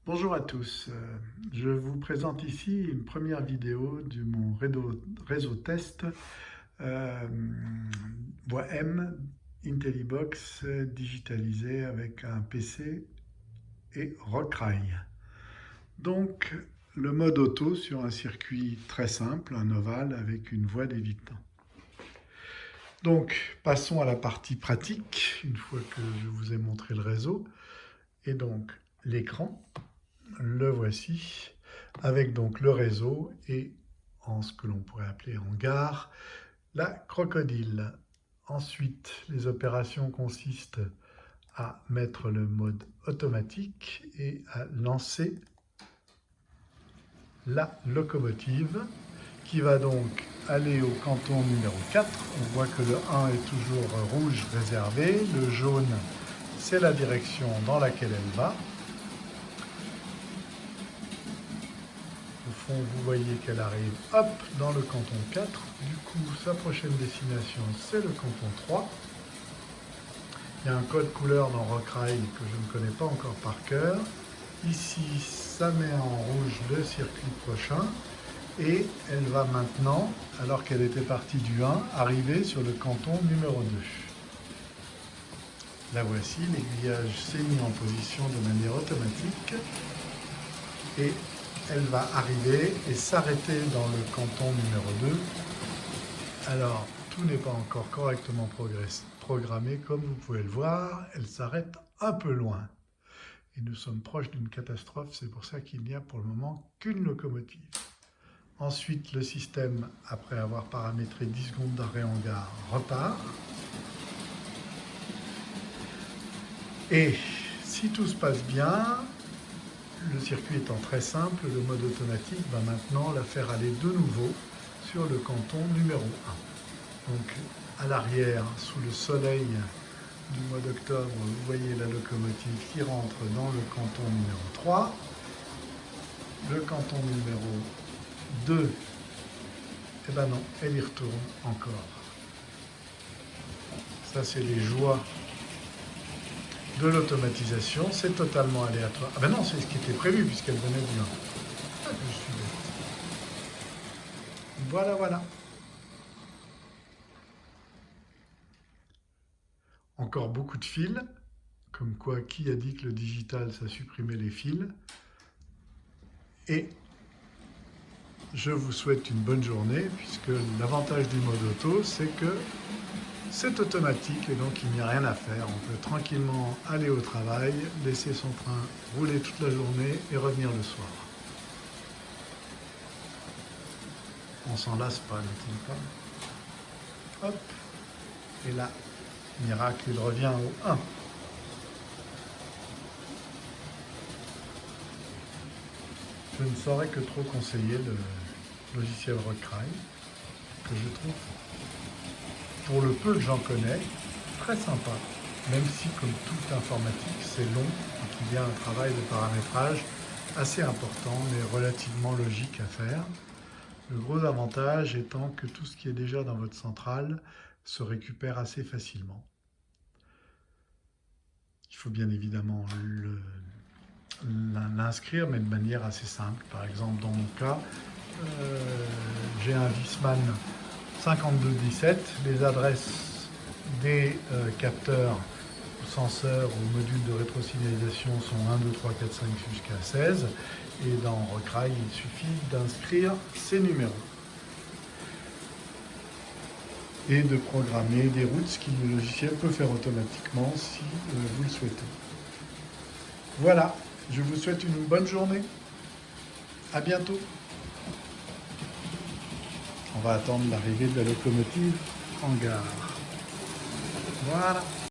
Bonjour à tous, je vous présente ici une première vidéo de mon réseau test euh, Bois M IntelliBox digitalisé avec un PC et Rockrai. Donc le mode auto sur un circuit très simple, un ovale avec une voie d'évitement. Donc passons à la partie pratique, une fois que je vous ai montré le réseau. Et donc l'écran. Le voici, avec donc le réseau et en ce que l'on pourrait appeler en gare, la crocodile. Ensuite, les opérations consistent à mettre le mode automatique et à lancer la locomotive qui va donc aller au canton numéro 4. On voit que le 1 est toujours rouge réservé, le jaune c'est la direction dans laquelle elle va. Au fond, vous voyez qu'elle arrive hop dans le canton 4. Du coup, sa prochaine destination, c'est le canton 3. Il y a un code couleur dans Rockrai que je ne connais pas encore par cœur. Ici, ça met en rouge le circuit prochain. Et elle va maintenant, alors qu'elle était partie du 1, arriver sur le canton numéro 2. La voici, l'aiguillage s'est mis en position de manière automatique. Et elle va arriver et s'arrêter dans le canton numéro 2. Alors, tout n'est pas encore correctement programmé, comme vous pouvez le voir, elle s'arrête un peu loin. Et nous sommes proches d'une catastrophe, c'est pour ça qu'il n'y a pour le moment qu'une locomotive. Ensuite, le système, après avoir paramétré 10 secondes d'arrêt en gare, repart. Et si tout se passe bien, le circuit étant très simple, le mode automatique va maintenant la faire aller de nouveau sur le canton numéro 1. Donc à l'arrière, sous le soleil du mois d'octobre, vous voyez la locomotive qui rentre dans le canton numéro 3. Le canton numéro 2, eh ben non, elle y retourne encore. Ça, c'est les joies de l'automatisation, c'est totalement aléatoire. Ah ben non, c'est ce qui était prévu puisqu'elle venait du 1. Ah, je suis bête. Voilà, voilà. Encore beaucoup de fils, comme quoi qui a dit que le digital ça supprimait les fils. Et je vous souhaite une bonne journée puisque l'avantage du mode auto c'est que c'est automatique et donc il n'y a rien à faire. On peut tranquillement aller au travail, laisser son train rouler toute la journée et revenir le soir. On s'en lasse pas, n'est-il pas? Hop. Et là, miracle, il revient au 1. Je ne saurais que trop conseiller le logiciel Rockrai, que je trouve, pour le peu que j'en connais, très sympa. Même si, comme toute informatique, c'est long et qu'il y a un travail de paramétrage assez important, mais relativement logique à faire. Le gros avantage étant que tout ce qui est déjà dans votre centrale se récupère assez facilement. Il faut bien évidemment l'inscrire, mais de manière assez simple. Par exemple, dans mon cas, j'ai un Wiesmann 5217. Les adresses des capteurs, senseurs ou modules de rétrosignalisation sont 1, 2, 3, 4, 5 jusqu'à 16. Et dans Rockrai, il suffit d'inscrire ces numéros et de programmer des routes, ce que le logiciel peut faire automatiquement si vous le souhaitez. Voilà, je vous souhaite une bonne journée. À bientôt. On va attendre l'arrivée de la locomotive en gare. Voilà.